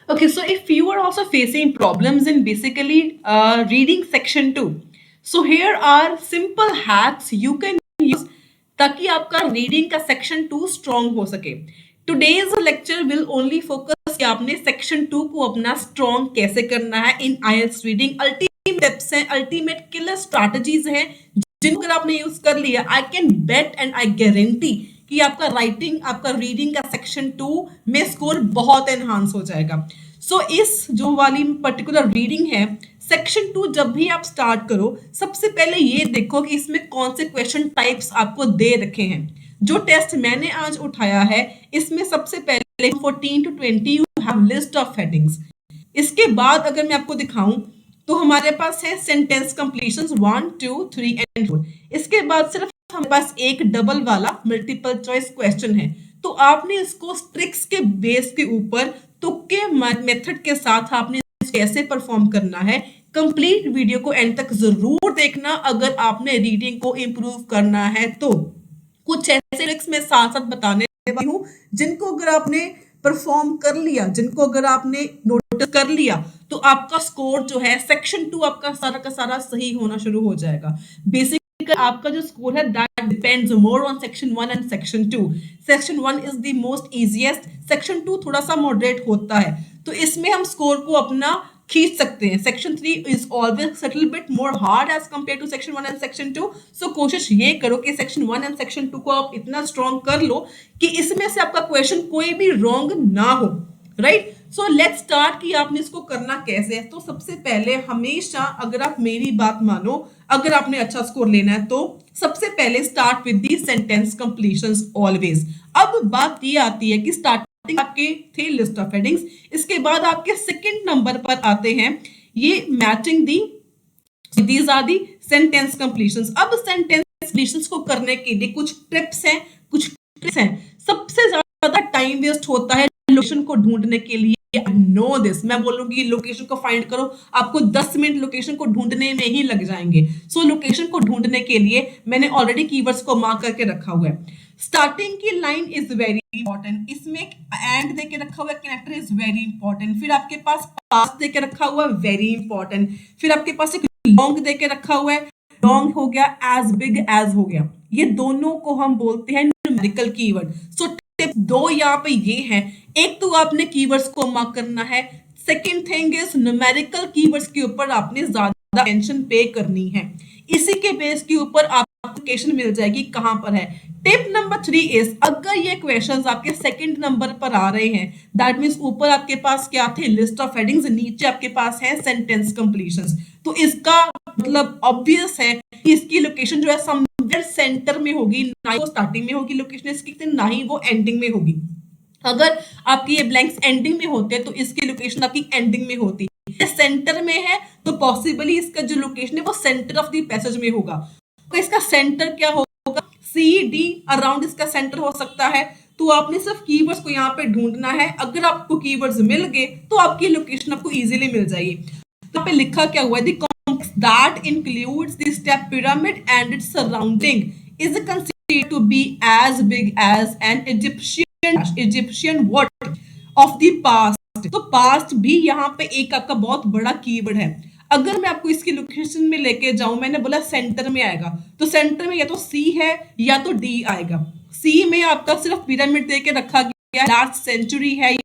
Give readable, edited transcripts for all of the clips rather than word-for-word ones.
Okay, so if you are also facing problems in basically reading section 2, so here are simple hacks you can use ताकि आपका reading का section 2 strong हो सके. Today's lecture will only focus कि आपने section 2 को अपना strong कैसे करना है इन आईएलटीएस रीडिंग. अल्टीमेट टिप्स हैं, अल्टीमेट किलर स्ट्रैटेजीज हैं जिनको अगर आपने यूज कर लिया, I can bet and I guarantee कि आपका राइटिंग, आपका रीडिंग का सेक्शन 2 में स्कोर बहुत एनहांस हो जाएगा. सो इस जो वाली पर्टिकुलर रीडिंग है, सेक्शन 2 जब भी आप स्टार्ट करो, सबसे पहले ये देखो कि इसमें कौन से क्वेश्चन टाइप्स आपको दे रखे हैं. जो टेस्ट मैंने आज उठाया है, इसमें सबसे पहले 14 to 20 you have list of headings. इसके बाद अगर मैं आपको दिखाऊं तो हमारे पास है सेंटेंस कंप्लीशंस 1, 2, 3 एंड 4. इसके बाद सिर्फ हमारे पास एक डबल वाला मल्टीपल चॉइस क्वेश्चन है. तो आपने इसको ट्रिक्स के बेस के ऊपर तुक्के मेथड के साथ आपने कैसे परफॉर्म करना है. कंप्लीट वीडियो को एंड तक जरूर देखना अगर आपने रीडिंग को इंप्रूव करना है. तो कुछ ऐसे ट्रिक्स मैं साथ साथ बताने वाली हूँ जिनको अगर आपने परफॉर्म कर लिया, जिनको अगर आपने नोटिस कर लिया, तो आपका स्कोर जो है सेक्शन 2 आपका सारा का सारा सही होना शुरू हो जाएगा. बेसिक आपका जो स्कोर है that depends more on section 1 and section 2. Section 1 is the most easiest, section 2 थोड़ा सा मॉडरेट होता है, तो इसमें हम स्कोर को अपना खींच सकते हैं. Section 3 is always little bit more hard as compare to section 1 and section 2. So कोशिश ये करो कि सेक्शन 1 एंड सेक्शन 2 को आप इतना स्ट्रॉन्ग कर लो कि इसमें से आपका क्वेश्चन कोई भी रॉन्ग ना हो. राइट, सो लेट्स स्टार्ट कि आपने इसको करना कैसे है. तो सबसे पहले हमेशा अगर आप मेरी बात मानो, अगर आपने अच्छा स्कोर लेना है तो सबसे पहले start with the sentence completions always. अब बात ये आती है कि स्टार्टिंग आपके थे लिस्ट ऑफ हेडिंग्स, इसके बाद आपके सेकंड नंबर पर आते हैं ये matching the, these are the sentence completions. अब सेंटेंस कंप्लीशंस को करने के लिए कुछ टिप्स हैं, कुछ ट्रिक्स हैं. सबसे ज्यादा टाइम वेस्ट होता है लोकेशन को ढूंढने के लिए. नो दिस, मैं बोलूंगी लोकेशन को फाइंड करो, आपको 10 मिनट लोकेशन को ढूंढने में ही लग जाएंगे. सो लोकेशन को ढूंढने के लिए मैंने ऑलरेडी कीवर्ड्स को मार्क करके रखा हुआ है. स्टार्टिंग की लाइन इज वेरी इंपॉर्टेंट, इसमें एंड देके रखा हुआ है, कनेक्टर इज वेरी इंपॉर्टेंट. फिर आपके पास पास्ट देके रखा हुआ है, वेरी इंपॉर्टेंट. फिर आपके पास एक लॉन्ग देके रखा हुआ है, लॉन्ग हो गया, एज बिग एज हो गया. ये दोनों को हम बोलते हैं न्यूमेरिकल कीवर्ड. सो टिप 2 यहाँ पे ये है, एक तो आपने कीवर्ड्स को मार्क करना है, second thing is numerical keywords के ऊपर आपने ज्यादा अटेंशन पे करनी है. इसी के बेस के ऊपर आपको लोकेशन मिल जाएगी कहां पर है. टिप नंबर 3 इज, अगर ये क्वेश्चंस आपके सेकंड नंबर पर आ रहे हैं, दैट मींस ऊपर आपके पास क्या थे लिस्ट ऑफ हेडिंग्स, नीचे आपके पास है सेंटेंस कंप्लीशंस. तो इसका मतलब ऑब्वियस है कि इसकी लोकेशन जो है समवेयर सेंटर में होगी, ना ही वो स्टार्टिंग में होगी लोकेशन इसकी, ना ही वो एंडिंग में होगी. अगर आपकी ये ब्लैंक्स एंडिंग में होते तो इसकी लोकेशन आपकी एंडिंग में होती. सेंटर में है तो पॉसिबली इसका जो लोकेशन है वो सेंटर ऑफ द पैसेज में होगा. तो इसका सेंटर क्या होगा, सी डी अराउंड इसका सेंटर हो सकता है. तो आपने सिर्फ कीवर्ड्स को यहाँ पे ढूंढना है. अगर आपको कीवर्ड्स मिल गए तो आपकी लोकेशन आपको इजीली मिल जाएगी. तो पे लिखा क्या हुआ है, the complex that includes the step pyramid and its surrounding is considered to be as big as an Egyptian what of the past. तो पास्ट भी यहाँ पे एक आपका बहुत बड़ा कीवर्ड है. अगर मैं आपको इसकी लोकेशन में लेके जाऊं, मैंने बोला सेंटर में आएगा, तो सेंटर में या तो सी है या तो डी आएगा. सी में आपका सिर्फ पिरामिड दे के रखा गया, लास्ट सेंचुरी है.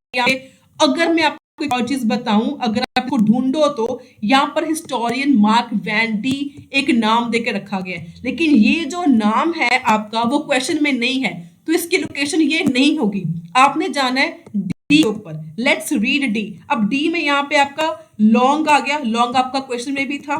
अगर मैं आपको एक और चीज बताऊं, अगर आपको ढूंढो तो यहाँ पर हिस्टोरियन मार्क वैन डी एक नाम देके रखा गया है, लेकिन ये जो नाम है आपका वो क्वेश्चन में नहीं है, तो इसकी लोकेशन ये नहीं होगी. आपने जाना है डी ऊपर. Let's read D. अब डी में यहाँ पे आपका लॉन्ग आ गया, लॉन्ग आपका क्वेश्चन में भी था.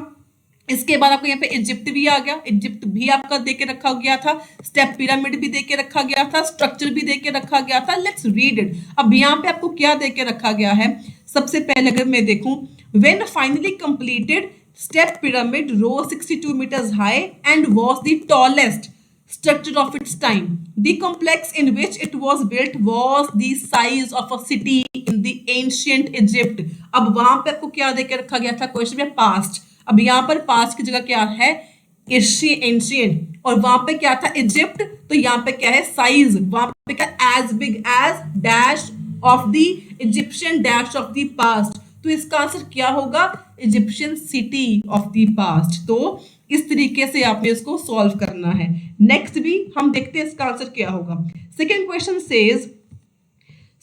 इसके बाद आपको यहाँ पे इजिप्ट भी आ गया, इजिप्ट भी आपका देके रखा गया था, स्टेप पिरामिड भी देके रखा गया था, स्ट्रक्चर भी देके रखा गया था. Let's read it. अब यहाँ पे आपको क्या देके रखा गया है, सबसे पहले अगर मैं देखूं, when finally completed step pyramid rose 62 meters high and was the tallest structure of its time. The complex in which it was built was the size of a city in the ancient Egypt. अब वहां पे आपको क्या देके रखा गया था question में, पास्ट. अब यहाँ पर पास्ट की जगह क्या है, एंशियंट, और वहां पे क्या था इजिप्ट, तो यहाँ पे क्या है साइज, वहां पे क्या as big as dash of the Egyptian dash of the past. तो इसका आंसर क्या होगा? Egyptian city of the past. तो इस तरीके से आपने इसको सॉल्व करना है। नेक्स्ट भी हम देखते हैं इसका आंसर क्या होगा। Second question says,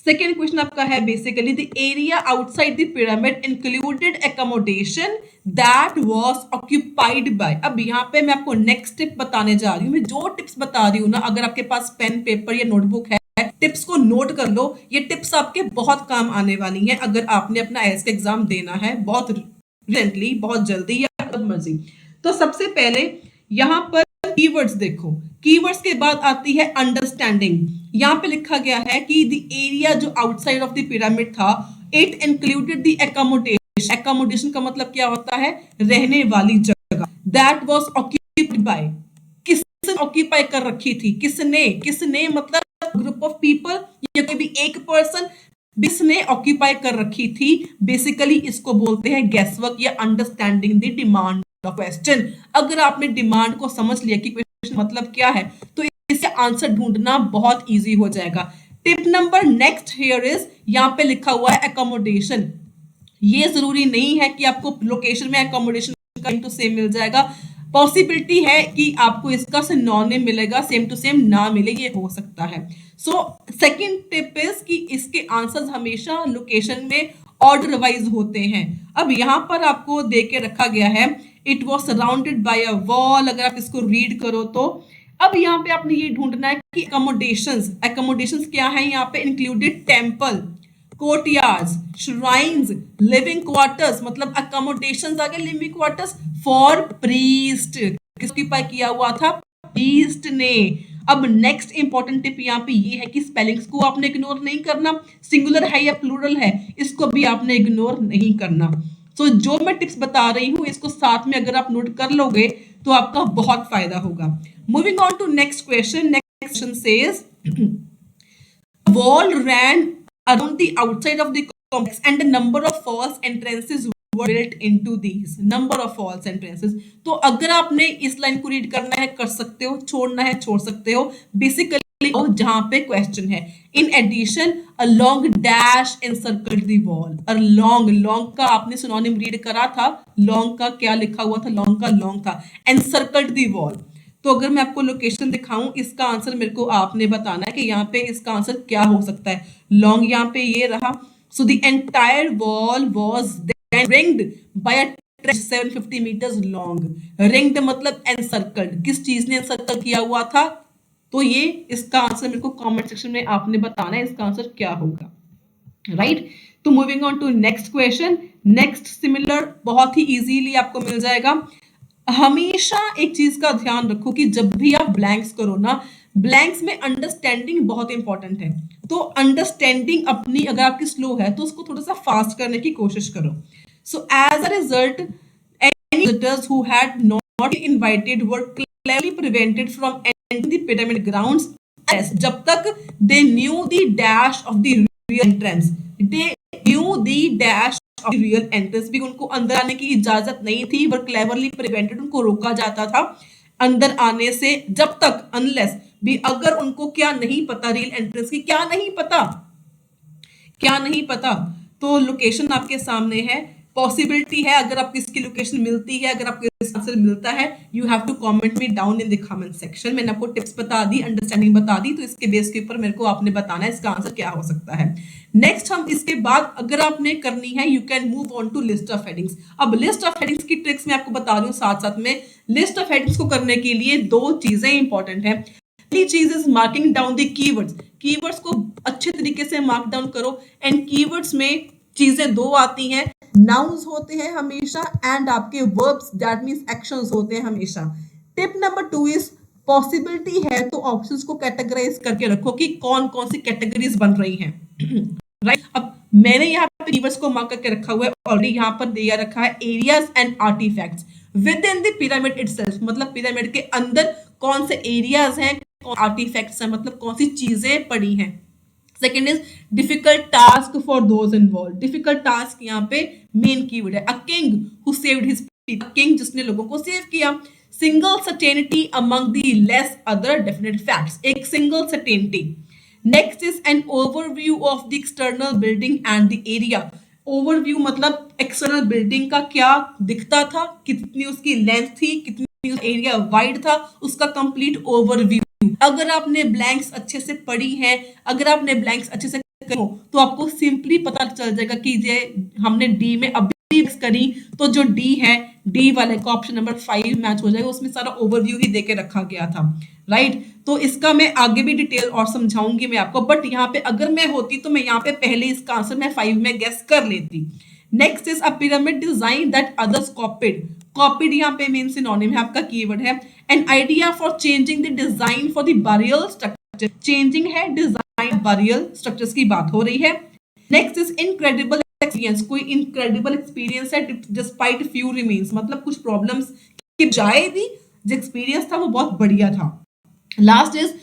second question आपका है basically the area outside the pyramid included accommodation that was occupied by. अब यहाँ पे मैं आपको नेक्स्ट टिप बताने जा रही हूँ। मैं जो टिप्स बता रही हूँ ना, अगर आपके पास पेन पेपर या नोटबुक है, टिप्स को नोट कर लो। ये टिप्स आपके बहुत काम आने वाली हैं अगर आपने अपना आईएएस का एग्जाम देना है बहुत रिसेंटली, बहुत जल्दी या कब मर्जी। तो सबसे पहले यहाँ पर कीवर्ड्स देखो। कीवर्ड्स के बाद आती है अंडरस्टैंडिंग। यहाँ पे लिखा गया है कि द एरिया जो आउटसाइड ऑफ द पिरामिड था, it included the accommodation. Accommodation का मतलब क्या होता है? रहने वाली जगह। दैट वाज ऑक्यूपाइड बाय, किसने ऑक्यूपाई कर रखी थी? किसने? किसने मतलब ग्रुप ऑफ पीपल या कोई भी एक पर्सन जिसने ऑक्यूपाई कर रखी थी। बेसिकली इसको बोलते हैं गेसवर्क या understanding the demand of question. अगर आपने डिमांड को समझ लिया कि क्वेश्चन मतलब क्या है, तो इसका आंसर ढूंढना बहुत इजी हो जाएगा। Tip number next here is, यहाँ पे लिखा हुआ है एकोमोडेशन। ये जरूरी नहीं है कि आपको लोकेशन में एकोमोडेशन सेम टू सेम मिल जाएगा। पॉसिबिलिटी है कि आपको इसका सिनोनिम मिलेगा, सेम टू सेम ना मिले, ये हो सकता है। सो सेकंड टिप इज कि इसके आंसर्स हमेशा लोकेशन में ऑर्डर वाइज होते हैं। अब यहाँ पर आपको दे के रखा गया है it was surrounded by a wall. अगर आप इसको रीड करो तो अब यहाँ पे आपने ये ढूंढना है कि अकोमोडेशंस, अकोमोडेशंस क्या है यहाँ पे? Included temple, courtyards, shrines, living quarters. मतलब अकोमोडेशंस आ गए लिविंग क्वार्टर्स फॉर प्रीस्ट। किसको ऑक्यूपाई किया हुआ था? प्रीस्ट ने। अब नेक्स्ट इंपॉर्टेंट टिप यहाँ पे ये है कि स्पेलिंग्स को आपने इग्नोर नहीं करना। सिंगुलर है या प्लूरल है, इसको भी आपने इग्नोर नहीं करना। सो जो मैं टिप्स बता रही हूँ इसको साथ में अगर आप नोट कर लोगे तो आपका बहुत फायदा होगा। Moving on to next question. Next question says wall ran around the outside of the complex and a number of false entrances were built into these। number of false entrances। तो अगर आपने इस लाइन को read करना है कर सकते हो, छोड़ना है छोड़ सकते हो। बेसिकली जहां पे क्वेश्चन है in addition a long dash encircled the wall. और लॉन्ग, लॉन्ग का आपने सिनोनिम रीड करा था। लॉन्ग का क्या लिखा हुआ था? लॉन्ग का लॉन्ग था एनसर्कल्ड द वॉल। तो अगर मैं आपको लोकेशन दिखाऊं, इसका आंसर मेरे को आपने बताना है कि यहाँ पे इसका आंसर क्या हो सकता है। लॉन्ग यहाँ पे ये रहा। So the entire wall was then ringed by a 750 metres long. Ringed मतलब एनसर्कल्ड। किस चीज ने एनसर्कल किया हुआ था? तो ये इसका आंसर मेरे को कमेंट सेक्शन में आपने बताना है इसका आंसर क्या होगा। राइट। तो moving on to next question. Next similar बहुत ही इजीली आपको मिल जाएगा। हमेशा एक चीज का ध्यान रखो कि जब भी आप ब्लैंक्स करो ना, ब्लैंक्स में अंडरस्टैंडिंग बहुत इंपॉर्टेंट है। तो अंडरस्टैंडिंग अपनी अगर आपकी स्लो है तो उसको थोड़ा सा फास्ट करने की कोशिश करो। So as a result any visitors who had not invited were clearly prevented from entering the pyramid grounds जब तक they knew the dash of the real entrance. They knew the dash real entrance भी उनको अंदर आने की इजाजत नहीं थी, वर क्लेवरली प्रिवेंटेड, उनको रोका जाता था अंदर आने से जब तक अनलेस भी अगर उनको क्या नहीं पता रियल एंट्रेंस की, क्या नहीं पता, क्या नहीं पता। तो लोकेशन आपके सामने है। पॉसिबिलिटी है अगर आपको इसकी लोकेशन मिलती है, अगर आपको इसका आंसर मिलता है, you have to comment me down in the comment section. मैंने आपको टिप्स बता दी, अंडरस्टैंडिंग बता दी, तो इसके बेस के ऊपर मेरे को आपने बताना है इसका आंसर क्या हो सकता है। नेक्स्ट हम इसके बाद अगर आपने करनी है you can move on to list of headings. अब लिस्ट ऑफ हेडिंग्स की ट्रिक्स मैं आपको बता रही हूँ साथ साथ में। लिस्ट ऑफ हेडिंग्स को करने के लिए दो चीजें इंपॉर्टेंट है। पहली चीज is marking down the keywords. Keywords को अच्छे तरीके से मार्क डाउन करो। एंड कीवर्ड्स में चीजें दो आती हैं, नाउन्स होते हैं हमेशा एंड आपके वर्ब्स दैट मींस एक्शंस होते हैं हमेशा। टिप नंबर 2 इज पॉसिबिलिटी है तो ऑप्शंस को कैटेगराइज करके रखो कि कौन कौन सी कैटेगरीज बन रही हैं। राइट। अब मैंने यहाँ पे कीवर्ड्स को मार्क करके रखा हुआ है ऑलरेडी। यहाँ पर दिया रखा है areas and artifacts within the pyramid itself. मतलब पिरामिड के अंदर कौन से एरियाज हैं, आर्टिफैक्ट्स हैं, मतलब कौन सी चीजें पड़ी हैं। Second is difficult task for those involve. Difficult task यहाँ पे मेन कीवर्ड है। A king who saved his people, king जिसने लोगों को सेव किया। Single certainty among the less other definite facts, एक single certainty. Next is an overview of the external building and the area. Overview मतलब external building का क्या दिखता था, कितनी उसकी लेंथ थी, कितनी एरिया वाइड था, उसका कंप्लीट ओवरव्यू। अगर आपने ब्लैंक्स अच्छे से पढ़ी है, अगर आपने ब्लैंक्स अच्छे से करो तो आपको सिंपली पता चल जाएगा कि ये हमने डी में अभी करी, तो जो डी है, डी वाले का ऑप्शन नंबर 5 मैच हो जाएगा, उसमें सारा ओवरव्यू ही देके रखा गया था, राइट। तो इसका मैं आगे भी डिटेल और समझाऊंगी मैं आपको, बट यहाँ पे अगर मैं होती तो मैं यहाँ पे पहले इसका आंसर मैं 5 में गेस कर लेती। Next is a pyramid design that others copied. Copied यहाँ पे मेन सिनोनिम है, आपका कीवर्ड है। An idea for changing the design for the burial structure. Changing है, डिजाइन बरियल स्ट्रक्चर्स की बात हो रही है। Next is incredible experience. कोई इनक्रेडिबल एक्सपीरियंस है डिस्पाइट फ्यू रिमेन्स, मतलब कुछ प्रॉब्लम्स के बजाय भी जो एक्सपीरियंस था वो बहुत बढ़िया था। Last is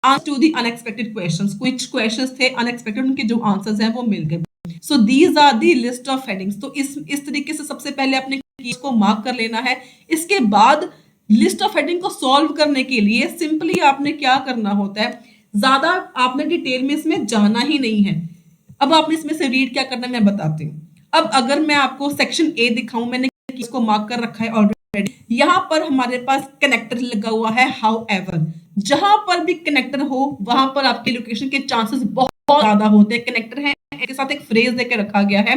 answer to the unexpected questions. कुछ क्वेश्चंस थे अनएक्सपेक्टेड, उनके जो आंसर्स हैं वो मिल गए। So these are the list of headings. तो इस तरीके से सबसे पहले अपने कीज को मार्क कर लेना है। इसके बाद लिस्ट ऑफ हेडिंग को सॉल्व करने के लिए सिंपली आपने क्या करना होता है, ज्यादा आपने डिटेल में इसमें जाना ही नहीं है। अब आपने इसमें से रीड क्या करना है मैं बताती हूँ। अब अगर मैं आपको सेक्शन ए दिखाऊं, मैंने इसको मार्क कर रखा है ऑलरेडी। यहाँ पर हमारे पास कनेक्टर लगा हुआ है। हाउ एवर, जहां पर भी कनेक्टर हो वहां पर आपके लोकेशन के चांसेस बहुत ज्यादा होते हैं। कनेक्टर है, इसके साथ एक फ्रेज देकर रखा गया है।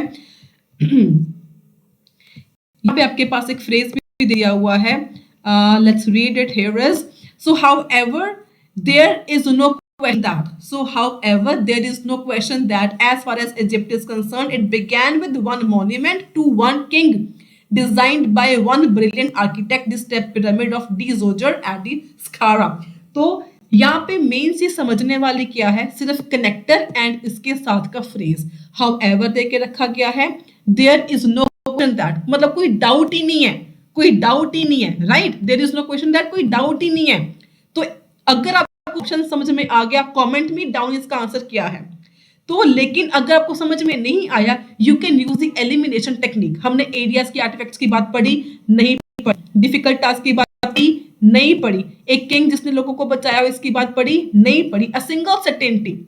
यहाँ पे आपके पास एक फ्रेज भी दिया हुआ है। Let's read it here is, so however there is no question that. So, however, there is no question that as far as Egypt is concerned, it began with one monument to one king designed by one brilliant architect, the step pyramid of Djoser at the Saqqara. तो यहाँ पे main चीज समझने वाली क्या है, सिर्फ connector and इसके साथ का फ्रेज however दे के रखा गया है। there is no question that मतलब कोई डाउट ही नहीं है, कोई डाउट ही नहीं है, right. there is no question that, कोई डाउट ही नहीं है। तो अगर आप क्वेश्चन समझ में आ गया, कमेंट में डाउन इसका आंसर क्या है। तो लेकिन अगर आपको समझ में नहीं आया, you can use the elimination technique. हमने एरियाज की आर्टिफैक्ट्स की बात पढ़ी नहीं पढ़ी, डिफिकल्ट टास्क की बात पढ़ी नहीं पढ़ी, एक किंग जिसने लोगों को बचाया इसकी बात पढ़ी नहीं पढ़ी, अ सिंगल सर्टेनिटी।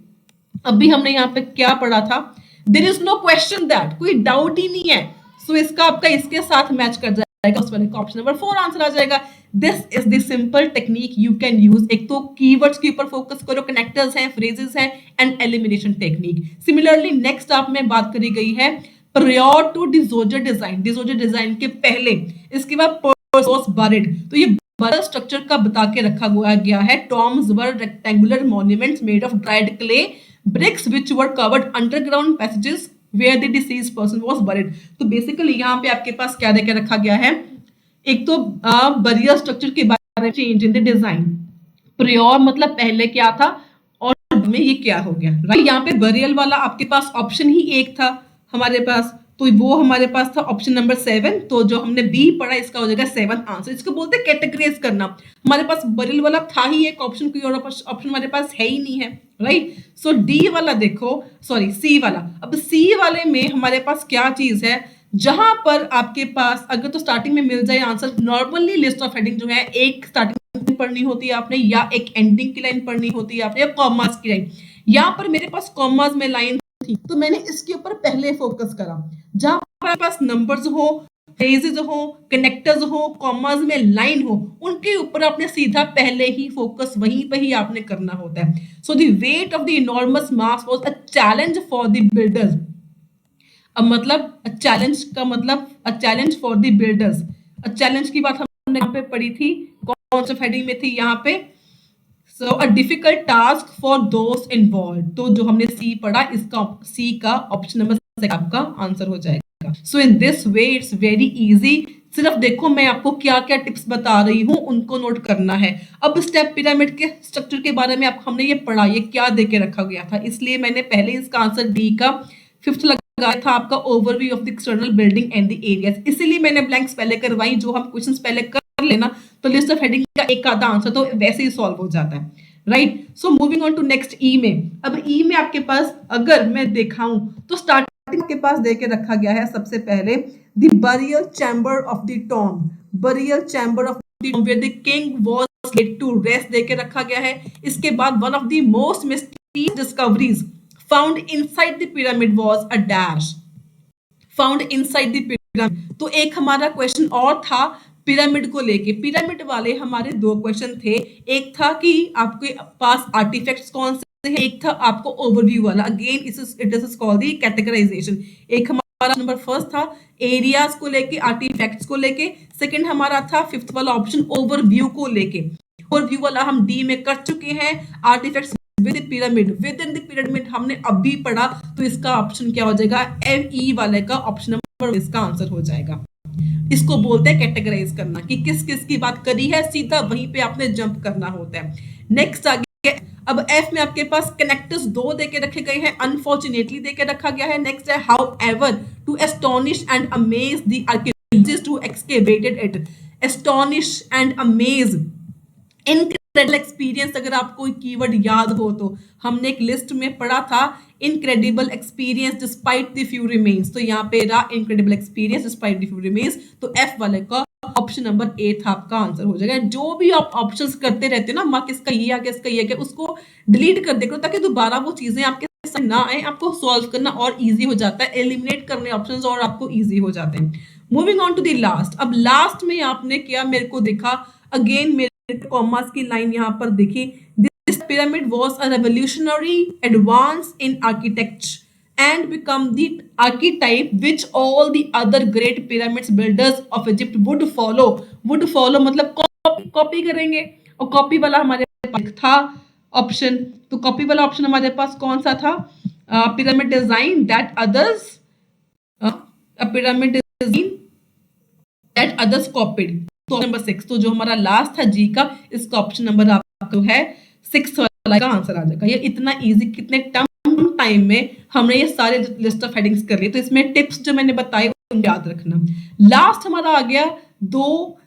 अभी हमने यहाँ पे क्या पढ़ा था, there is no question that, कोई डाउट ही नहीं है। सो इसका आपका इसके साथ मैच कर जाएगा, उस वाले का ऑप्शन नंबर 4 आंसर आ जाएगा। This is the simple technique you can use. एक तो कीवर्ड्स के ऊपर फोकस करो, कनेक्टर्स हैं, फ्रेजेस हैं and elimination technique. Similarly next आप में बात करी गई है prior to Djoser design, Djoser design के पहले, इसके बाद Perseus was buried। तो ये बरल स्ट्रक्चर का बता के रखा गया है। Tom's were rectangular monuments made of dried clay bricks which were covered underground passages where the deceased person was buried। तो बेसिकली यहाँ पे आपके पास क्या देकर रखा गया है, एक तो बरियल स्ट्रक्चर के बारे में, change in the design. Prior मतलब पहले क्या था और में ये क्या हो गया, राइट। यहाँ पे बरियल वाला आपके पास ऑप्शन ही एक था हमारे पास, तो वो हमारे पास था ऑप्शन नंबर 7। तो जो हमने बी पढ़ा इसका हो जाएगा 7th आंसर। इसको बोलते हैं कैटेगराइज करना। हमारे पास बरियल वाला था ही एक ऑप्शन, कोई और ऑप्शन हमारे पास है ही नहीं है, राइट। सो डी वाला देखो, सॉरी सी वाला। अब सी वाले में हमारे पास क्या चीज है, जहां पर आपके पास अगर तो स्टार्टिंग में मिल जाए answer, normally list of heading जो है एक स्टार्टिंग पढ़नी होती है आपने, या एक एंडिंग की लाइन पढ़नी होती है आपने, या कॉमास की लाइन। यहाँ पर मेरे पास कॉमास में लाइन थी तो मैंने इसके ऊपर पहले फोकस करा। जहां पर आपके पास नंबर्स हो, फ्रेजेस हो, कनेक्टर्स हो, कॉमास में लाइन हो, उनके ऊपर आपने सीधा पहले ही फोकस वहीं पे ही आपने करना होता है। So the weight of the enormous mass was a challenge for the builders. अब मतलब चैलेंज का मतलब a challenge for the builders. A challenge की बात हमने यहाँ पे पढ़ी थी, कौन सा हेडिंग में थी यहाँ पे, so a difficult task for those involve. तो जो हमने सी पढ़ा, इसका सी का ऑप्शन नंबर 6 आपका आंसर हो जाएगा। So in this way it's very easy. सिर्फ देखो मैं आपको क्या क्या टिप्स बता रही हूँ, उनको नोट करना है। अब स्टेप पिरामिड के स्ट्रक्चर के बारे में हमने ये पढ़ा, ये क्या देके रखा गया था, इसलिए मैंने पहले इसका आंसर डी का 5th लगाया था आपका, overview of the external building and the areas. इसीलिए मैंने ब्लैंक्स पहले करवाई, जो हम क्वेश्चंस पहले कर लेना तो लिस्ट ऑफ हेडिंग का एक आधा आंसर तो वैसे ही सॉल्व हो जाता है, right. So moving on to next E में। अब ई में आपके पास अगर मैं दिखाऊं तो स्टार्टिंग के पास देके रखा गया है सबसे पहले the burial chamber of the tomb, burial chamber of the tomb where the king was laid to rest देके रखा गया है। इसके बाद one of the most discoveries found inside the pyramid was a dash. Found inside the pyramid. तो एक हमारा question और था पिरामिड को लेके। पिरामिड वाले हमारे दो क्वेश्चन थे, एक था कि आपके पास आर्टिफैक्ट्स कौन से हैं, एक था आपको ओवरव्यू वाला। Again it is called the categorization. एक हमारा नंबर फर्स्ट था एरियाज को लेके, आर्टिफैक्ट्स को लेके। सेकंड हमारा था फिफ्थ वाला ऑप्शन ओवरव्यू को लेके। ओवरव्यू वाला हम डी में कर चुके हैं। Artifacts with pyramid, within the pyramid हमने अभी पढ़ा, तो इसका ऑप्शन क्या हो जाएगा, एम ई वाले का ऑप्शन नंबर इसका आंसर हो जाएगा। इसको बोलते हैं कैटेगराइज करना, कि किस किस की बात करी है, सीधा वहीं पे आपने जंप करना होता है। नेक्स्ट आगे अब एफ में आपके पास कनेक्टर्स दो देके रखे गए हैं, अनफॉर्चुनेटली देके रखा गया है। नेक्स्ट है however to astonish and amaze the archaeologist who excavated it. Astonish and amaze, incredible experience, अगर आपको कोई कीवर्ड याद हो तो हमने एक लिस्ट में पढ़ा था incredible experience despite the few remains. तो यहाँ पे रहा incredible experience despite the few remains. तो एफ वाले का ऑप्शन नंबर ए था आपका आंसर हो जाएगा। जो भी आप ऑप्शंस करते रहते हैं ना, माँ किसका ये आ गया, इसका ये आ गया, उसको डिलीट कर दे करो, ताकि दोबारा वो चीजें आपके साथ ना आए। आपको सॉल्व करना और इजी हो जाता है, एलिमिनेट करने ऑप्शंस और आपको इजी हो जाते हैं। Moving on to the last. अब लास्ट में आपने क्या मेरे को देखा, अगेन मेरे कॉमर्स की लाइन यहाँ पर देखी, this pyramid was a revolutionary advance in architecture and become the archetype which all the other great pyramids builders of Egypt would follow। would follow मतलब कॉपी करेंगे, और कॉपी वाला हमारे पास था ऑप्शन। तो कॉपी वाला ऑप्शन हमारे पास कौन सा था, pyramid design that others, pyramid design that others copied. तो नंबर 6, तो जो हमारा लास्ट था जी का, इसका ऑप्शन नंबर आपको है 6 वाला का आंसर आ जाएगा। ये इतना इजी, कितने टाइम में हमने ये सारे लिस्ट ऑफ हेडिंग्स कर लिए। तो इसमें टिप्स जो मैंने बताए वो याद रखना। लास्ट हमारा आ गया दो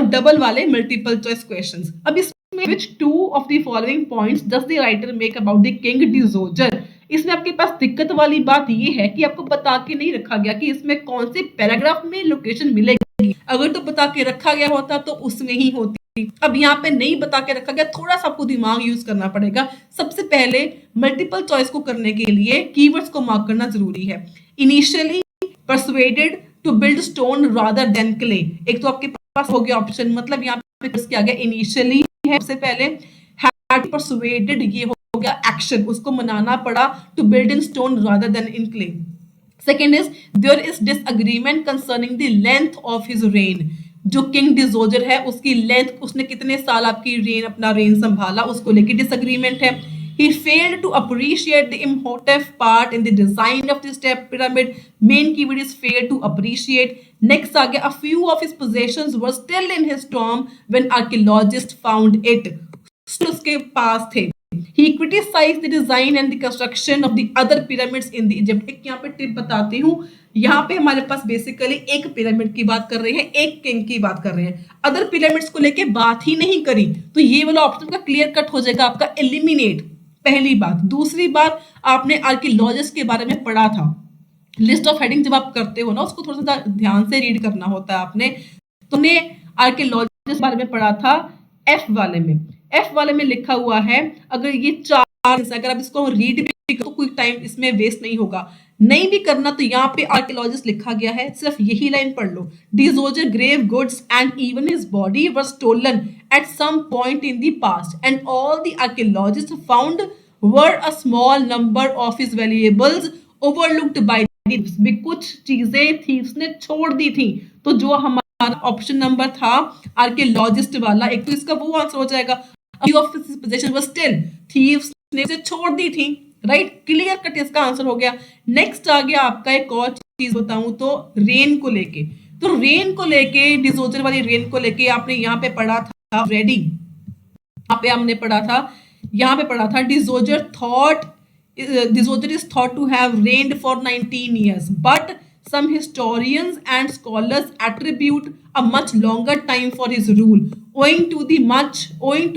डबल वाले मल्टीपल चॉइस क्वेश्चंस। अब इसमें which two of the following points does the writer make about the king Djoser? इसमें आपके पास दिक्कत वाली बात ये है कि आपको बता के नहीं रखा गया कि इसमें कौन से पैराग्राफ में लोकेशन मिलेगी। अगर तो बता के रखा गया होता तो उसमें ही होती। अब यहाँ पे नहीं बता के रखा गया, थोड़ा सा आपको दिमाग यूज करना पड़ेगा। सबसे पहले मल्टीपल चॉइस को करने के लिए कीवर्ड्स को मार्क करना जरूरी है। Initially persuaded to build stone rather than clay, एक तो आपके पास हो गया ऑप्शन, मतलब यहाँ पे क्या गया, इनिशियली है सबसे पहले, हैड परसुएडेड ये हो गया एक्शन, उसको मनाना पड़ा, to build in stone rather than in clay. Second is there is disagreement concerning the length of his reign. जो किंग डिजोजर है उसकी लेंथ, उसने कितने साल आपकी रेन, अपना रेन संभाला, उसको लेके डिसएग्रीमेंट है। He failed to appreciate the emotive part in the design of the step pyramid. Main keyword is failed to appreciate. Next आ गया, a few of his possessions were still in his tomb when archaeologists found it. उसके पास थे। He criticized the design and the construction of the other pyramids in the Egypt. एक यहाँ पे tip बताती हूँ, यहाँ पे हमारे पास बेसिकली एक पिरामिड की बात कर रहे हैं, एक किंग की बात कर रहे हैं, अदर पिरामिड्स को लेके बात ही नहीं करी। तो ये वाला ऑप्शन का क्लियर कट हो जाएगा आपका एलिमिनेट, पहली बात। दूसरी बात, आपने आर्कियोलॉजिस्ट के बारे में पढ़ा था, लिस्ट ऑफ हेडिंग जब आप करते हो ना, उसको थोड़ा सा ध्यान से रीड करना होता है आपने। तुमने आर्कियोलॉजिस्ट के बारे में पढ़ा था एफ वाले में। एफ वाले में लिखा हुआ है, अगर ये चार, अगर आप इसको रीड भी तो कोई टाइम इसमें वेस्ट नहीं होगा। नहीं भी करना तो यहाँ पे आर्कियोलॉजिस्ट लिखा गया है, सिर्फ यही लाइन पढ़ लो। Djoser grave goods and even his body was stolen at some point in the past and all the archaeologists found were a small number of his valuables overlooked by thieves. भी कुछ चीजें thieves ने छोड़ दी थी। तो जो हमारा option number था आर्कियोलॉजिस्ट वाला, एक तो इसका वो आंसर हो जाएगा, few of his possessions were still, thieves ने से छोड़ दी थी, राइट, क्लियर कट इसका आंसर हो गया। नेक्स्ट आ गया आपका, एक और चीज बताऊं तो रेन को लेके। तो रेन को लेके, डिजोजर वाली रेन को लेके आपने यहाँ पे पढ़ा था रेडी, यहाँ पे हमने पढ़ा था, यहाँ पे पढ़ा था डिजोजर is thought to have reigned for 19 years, but some historians and scholars attribute a much longer time for his rule owing to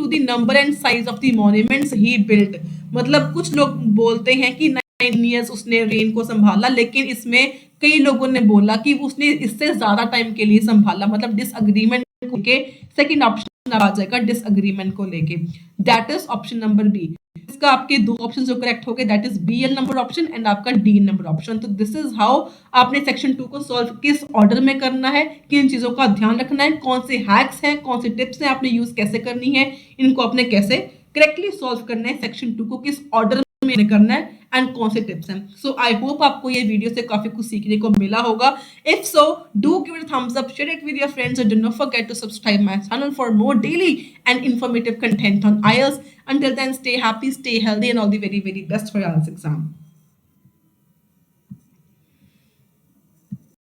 the number and size of the monuments he built। मतलब कुछ लोग बोलते हैं कि 9 years उसने rain को संभाला, लेकिन इसमें कई लोगों ने बोला कि उसने इससे ज्यादा टाइम के लिए संभाला। मतलब डिसएग्रीमेंट के सेकंड ऑप्शन आ जाएगा डिसएग्रीमेंट को लेके, that is option number B. इसका आपके दो ऑप्शन जो करेक्ट हो गए, that is B and number option and आपका डी नंबर ऑप्शन। तो दिस इज हाउ आपने सेक्शन 2 को सॉल्व किस ऑर्डर में करना है, किन चीजों का ध्यान रखना है, कौन से हैक्स हैं, कौन से टिप्स हैं, आपने यूज कैसे करनी है, इनको आपने कैसे करेक्टली सॉल्व करना है, सेक्शन 2 को किस ऑर्डर में करना है एंड कौन से टिप्स हैं। सो आई होप आपको ये वीडियो से काफी कुछ सीखने को मिला होगा। If so, do give it a thumbs up, share it with your friends and do not forget to subscribe my channel for more daily and informative content on IELTS. Until then, stay happy, stay healthy and all the very best for your IELTS exam.